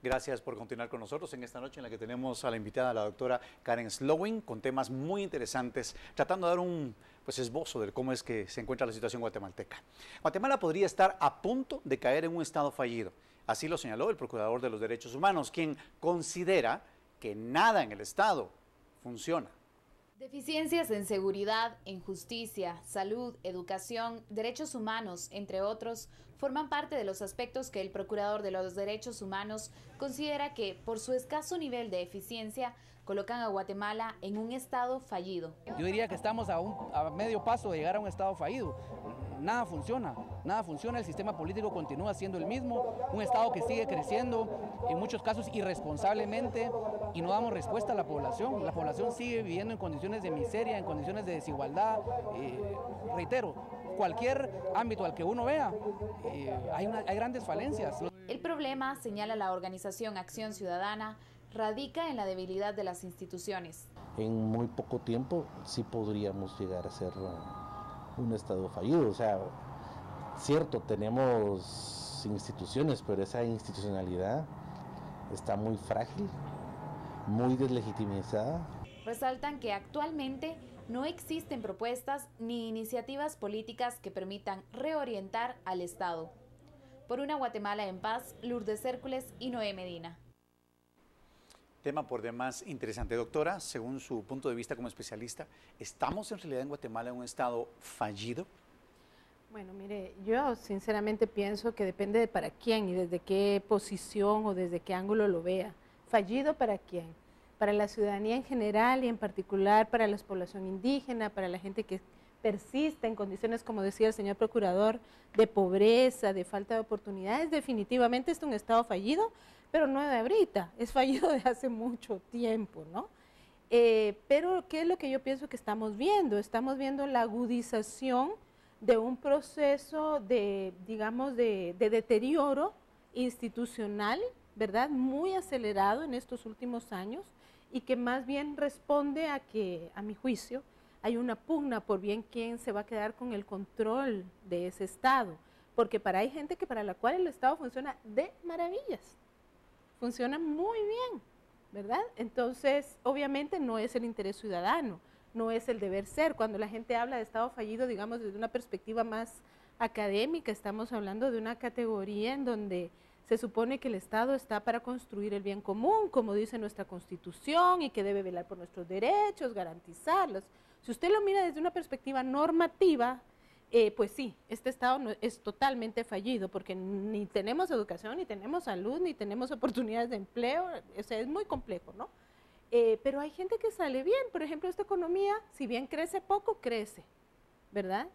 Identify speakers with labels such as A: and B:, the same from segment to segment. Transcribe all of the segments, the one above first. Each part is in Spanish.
A: Gracias por continuar con nosotros en esta noche en la que tenemos a la invitada, la doctora Karen Slowin, con temas muy interesantes, tratando de dar un esbozo de cómo es que se encuentra la situación guatemalteca. Guatemala podría estar a punto de caer en un estado fallido. Así lo señaló el Procurador de los Derechos Humanos, quien considera que nada en el Estado funciona.
B: Deficiencias en seguridad, en justicia, salud, educación, derechos humanos, entre otros, forman parte de los aspectos que el Procurador de los Derechos Humanos considera que, por su escaso nivel de eficiencia, colocan a Guatemala en un estado fallido.
C: Yo diría que estamos a medio paso de llegar a un estado fallido. Nada funciona, el sistema político continúa siendo el mismo, un estado que sigue creciendo, en muchos casos irresponsablemente, y no damos respuesta a la población sigue viviendo en condiciones de miseria, en condiciones de desigualdad, reitero, cualquier ámbito al que uno vea, hay grandes falencias.
B: El problema, señala la organización Acción Ciudadana, radica en la debilidad de las instituciones.
D: En muy poco tiempo sí podríamos llegar a ser un estado fallido, o sea, cierto, tenemos instituciones, pero esa institucionalidad está muy frágil, muy deslegitimizada.
B: Resaltan que actualmente no existen propuestas ni iniciativas políticas que permitan reorientar al Estado. Por una Guatemala en paz, Lourdes Hércules y Noé Medina.
A: Tema por demás interesante. Doctora, según su punto de vista como especialista, ¿estamos en realidad en Guatemala en un estado fallido?
E: Bueno, mire, yo sinceramente pienso que depende de para quién y desde qué posición o desde qué ángulo lo vea. ¿Fallido para quién? Para la ciudadanía en general y en particular para la población indígena, para la gente que persiste en condiciones, como decía el señor procurador, de pobreza, de falta de oportunidades. Definitivamente es un estado fallido, pero no de ahorita, es fallido de hace mucho tiempo, ¿no? Pero ¿qué es lo que yo pienso que estamos viendo? Estamos viendo la agudización de un proceso de, digamos, de deterioro institucional, ¿verdad? Muy acelerado en estos últimos años y que más bien responde a que, a mi juicio, hay una pugna por bien quién se va a quedar con el control de ese Estado, porque hay gente que para la cual el Estado funciona de maravillas, funciona muy bien, ¿verdad? Entonces, obviamente no es el interés ciudadano, no es el deber ser. Cuando la gente habla de Estado fallido, digamos, desde una perspectiva más académica, estamos hablando de una categoría en donde se supone que el Estado está para construir el bien común, como dice nuestra Constitución, y que debe velar por nuestros derechos, garantizarlos. Si usted lo mira desde una perspectiva normativa, pues sí, este Estado es totalmente fallido, porque ni tenemos educación, ni tenemos salud, ni tenemos oportunidades de empleo, o sea, es muy complejo, ¿no? Pero hay gente que sale bien, por ejemplo, esta economía, si bien crece poco, crece, ¿verdad?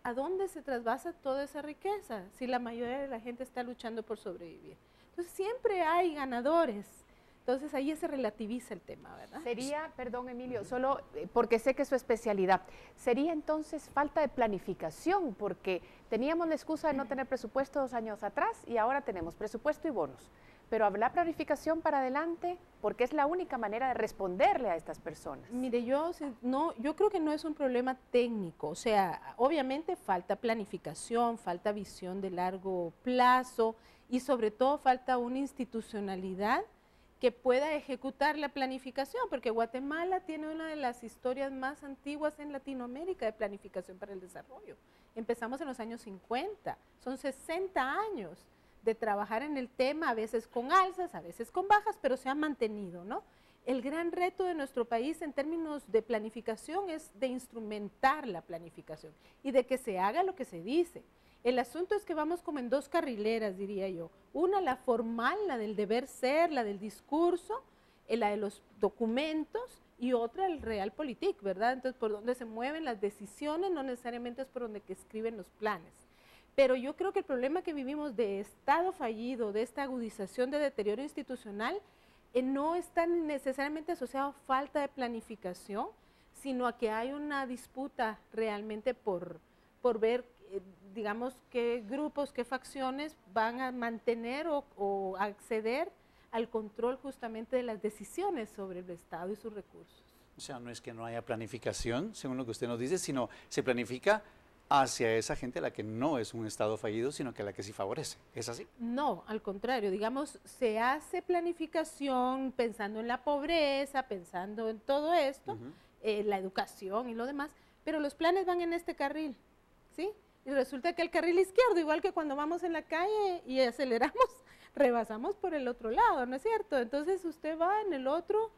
E: ¿A dónde se trasvasa toda esa riqueza si la mayoría de la gente está luchando por sobrevivir? Entonces siempre hay ganadores. Entonces ahí se relativiza el tema, ¿verdad?
F: Sería, perdón Emilio, solo porque sé que es su especialidad, sería entonces falta de planificación, porque teníamos la excusa de no tener presupuesto 2 años atrás y ahora tenemos presupuesto y bonos. Pero habrá planificación para adelante, porque es la única manera de responderle a estas personas.
E: Mire, yo creo que no es un problema técnico, o sea, obviamente falta planificación, falta visión de largo plazo y sobre todo falta una institucionalidad que pueda ejecutar la planificación, porque Guatemala tiene una de las historias más antiguas en Latinoamérica de planificación para el desarrollo. Empezamos en los años 50, son 60 años de trabajar en el tema, a veces con alzas, a veces con bajas, pero se ha mantenido, ¿no? El gran reto de nuestro país en términos de planificación es de instrumentar la planificación y de que se haga lo que se dice. El asunto es que vamos como en 2 carrileras, diría yo. Una, la formal, la del deber ser, la del discurso, la de los documentos, y otra, el realpolitik, ¿verdad? Entonces, por donde se mueven las decisiones, no necesariamente es por donde que escriben los planes. Pero yo creo que el problema que vivimos de Estado fallido, de esta agudización de deterioro institucional, no está necesariamente asociado a falta de planificación, sino a que hay una disputa realmente por ver, digamos, qué grupos, qué facciones van a mantener o acceder al control justamente de las decisiones sobre el Estado y sus recursos.
A: O sea, no es que no haya planificación, según lo que usted nos dice, sino se planifica hacia esa gente a la que no es un Estado fallido, sino que a la que sí favorece. ¿Es así?
E: No, al contrario, digamos, se hace planificación pensando en la pobreza, pensando en todo esto, la educación y lo demás, pero los planes van en este carril, ¿sí? Y resulta que el carril izquierdo, igual que cuando vamos en la calle y aceleramos, rebasamos por el otro lado, ¿no es cierto? Entonces usted va en el otro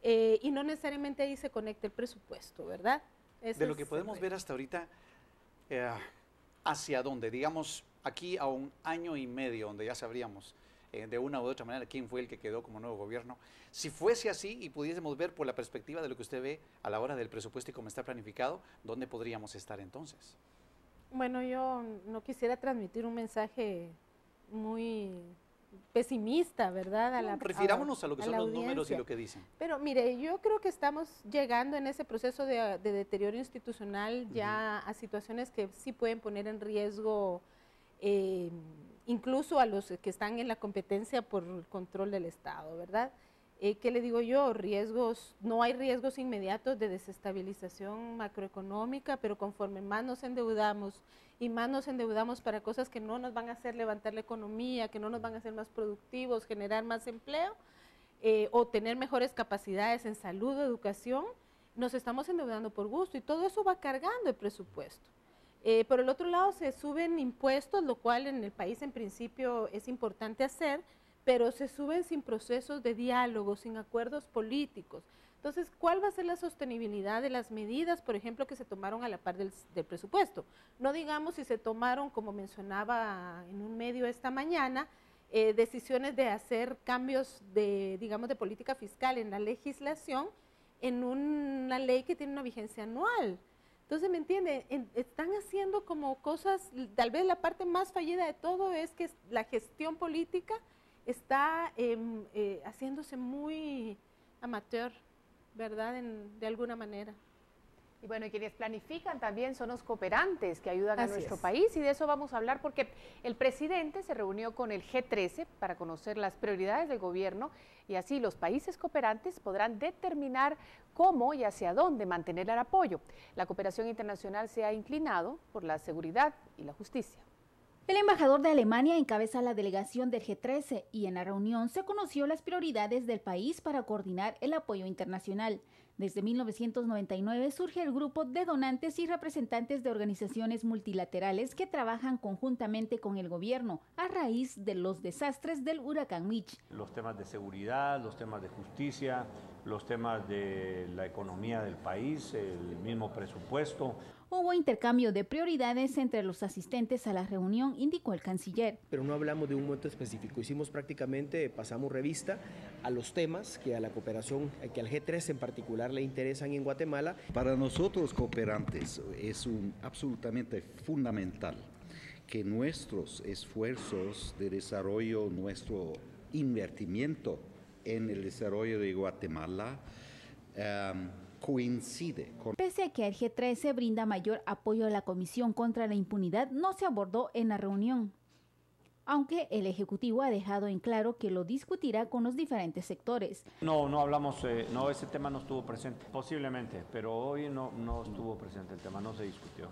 E: y no necesariamente ahí se conecta el presupuesto, ¿verdad? Ese
A: De lo
E: es
A: que
E: el
A: podemos
E: reto.
A: ver hasta ahorita, ¿hacia dónde? Digamos, aquí a 1 año y medio, donde ya sabríamos de una u otra manera quién fue el que quedó como nuevo gobierno. Si fuese así y pudiésemos ver por la perspectiva de lo que usted ve a la hora del presupuesto y cómo está planificado, ¿dónde podríamos estar entonces?
E: Bueno, yo no quisiera transmitir un mensaje muy pesimista, ¿verdad?
A: Refirámonos a lo que son
E: la
A: los números y
E: audiencia.
A: lo que dicen.
E: Pero mire, yo creo que estamos llegando en ese proceso de deterioro institucional ya a situaciones que sí pueden poner en riesgo incluso a los que están en la competencia por el control del Estado, ¿verdad? ¿Qué le digo yo? Riesgos, no hay riesgos inmediatos de desestabilización macroeconómica, pero conforme más nos endeudamos y más nos endeudamos para cosas que no nos van a hacer levantar la economía, que no nos van a hacer más productivos, generar más empleo o tener mejores capacidades en salud o educación, nos estamos endeudando por gusto y todo eso va cargando el presupuesto. Por el otro lado se suben impuestos, lo cual en el país en principio es importante hacer, pero se suben sin procesos de diálogo, sin acuerdos políticos. Entonces, ¿cuál va a ser la sostenibilidad de las medidas, por ejemplo, que se tomaron a la par del presupuesto? No digamos si se tomaron, como mencionaba en un medio esta mañana, decisiones de hacer cambios de, digamos, de política fiscal en la legislación, en una ley que tiene una vigencia anual. Entonces, ¿me entiende? Están haciendo como cosas, tal vez la parte más fallida de todo es que la gestión política está haciéndose muy amateur, ¿verdad? De alguna manera.
F: Y bueno, y quienes planifican también son los cooperantes que ayudan a
E: Así
F: nuestro
E: es.
F: país, y de eso vamos a hablar porque el presidente se reunió con el G13 para conocer las prioridades del gobierno, y así los países cooperantes podrán determinar cómo y hacia dónde mantener el apoyo. La cooperación internacional se ha inclinado por la seguridad y la justicia.
G: El embajador de Alemania encabeza la delegación del G13 y en la reunión se conoció las prioridades del país para coordinar el apoyo internacional. Desde 1999 surge el grupo de donantes y representantes de organizaciones multilaterales que trabajan conjuntamente con el gobierno a raíz de los desastres del huracán Mitch.
H: Los temas de seguridad, los temas de justicia, los temas de la economía del país, el mismo presupuesto.
G: Hubo intercambio de prioridades entre los asistentes a la reunión, indicó el canciller.
I: Pero no hablamos de un momento específico, hicimos prácticamente, pasamos revista a los temas que a la cooperación, que al G3 en particular le interesan en Guatemala.
J: Para nosotros cooperantes es absolutamente fundamental que nuestros esfuerzos de desarrollo, nuestro invertimiento en el desarrollo de Guatemala coincide con...
G: Pese a que el G13 brinda mayor apoyo a la Comisión contra la Impunidad, no se abordó en la reunión, aunque el Ejecutivo ha dejado en claro que lo discutirá con los diferentes sectores.
H: No hablamos, no, ese tema no estuvo presente, posiblemente, pero hoy no estuvo presente el tema, no se discutió.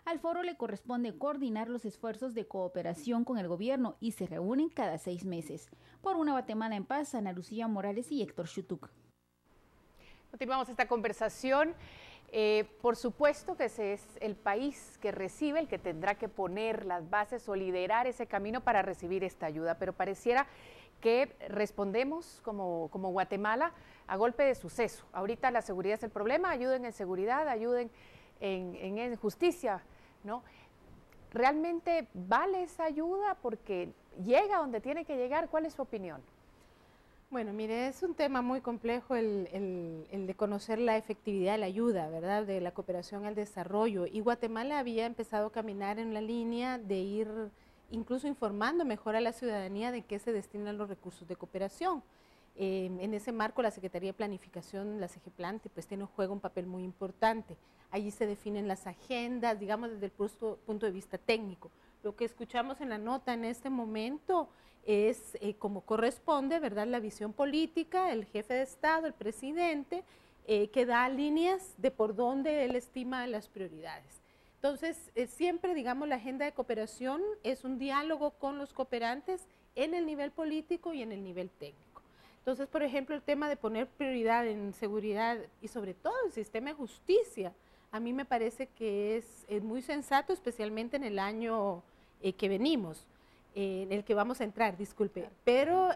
G: Al foro le corresponde coordinar los esfuerzos de cooperación con el gobierno y se reúnen cada 6 meses. Por una Guatemala en paz, Ana Lucía Morales y Héctor Shutuk.
F: Continuamos esta conversación. Por supuesto que ese es el país que recibe, el que tendrá que poner las bases o liderar ese camino para recibir esta ayuda, pero pareciera que respondemos como Guatemala a golpe de suceso. Ahorita la seguridad es el problema, ayuden en seguridad, ayuden en justicia, ¿no? ¿Realmente vale esa ayuda porque llega donde tiene que llegar? ¿Cuál es su opinión?
E: Bueno, mire, es un tema muy complejo el de conocer la efectividad de la ayuda, ¿verdad?, de la cooperación al desarrollo. Y Guatemala había empezado a caminar en la línea de ir incluso informando mejor a la ciudadanía de qué se destinan los recursos de cooperación. En ese marco, la Secretaría de Planificación, la CEGEPLAN, pues juega un papel muy importante. Allí se definen las agendas, digamos, desde el punto de vista técnico. Lo que escuchamos en la nota en este momento es como corresponde, ¿verdad?, la visión política, el jefe de Estado, el presidente, que da líneas de por dónde él estima las prioridades. Entonces, siempre, digamos, la agenda de cooperación es un diálogo con los cooperantes en el nivel político y en el nivel técnico. Entonces, por ejemplo, el tema de poner prioridad en seguridad y sobre todo el sistema de justicia, a mí me parece que es muy sensato, especialmente en el año que venimos, en el que vamos a entrar, disculpe, pero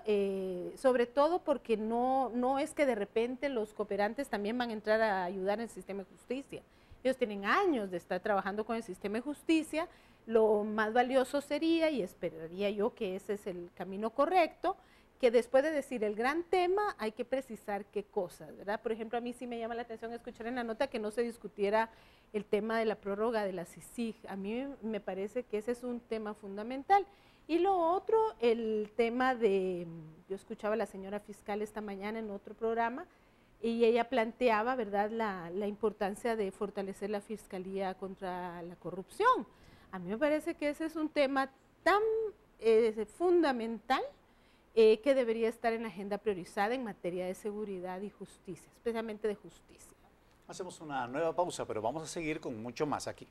E: sobre todo porque no es que de repente los cooperantes también van a entrar a ayudar en el sistema de justicia. Ellos tienen años de estar trabajando con el sistema de justicia, lo más valioso sería, y esperaría yo que ese es el camino correcto, que después de decir el gran tema hay que precisar qué cosas, ¿verdad? Por ejemplo, a mí sí me llama la atención escuchar en la nota que no se discutiera el tema de la prórroga de la CICIG. A mí me parece que ese es un tema fundamental. Y lo otro, el tema de, yo escuchaba a la señora fiscal esta mañana en otro programa, y ella planteaba, ¿verdad?, la importancia de fortalecer la Fiscalía contra la corrupción. A mí me parece que ese es un tema tan fundamental que debería estar en la agenda priorizada en materia de seguridad y justicia, especialmente de justicia.
A: Hacemos una nueva pausa, pero vamos a seguir con mucho más aquí.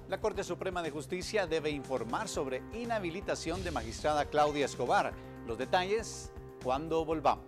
A: La Corte Suprema de Justicia debe informar sobre inhabilitación de magistrada Claudia Escobar. Los detalles cuando volvamos.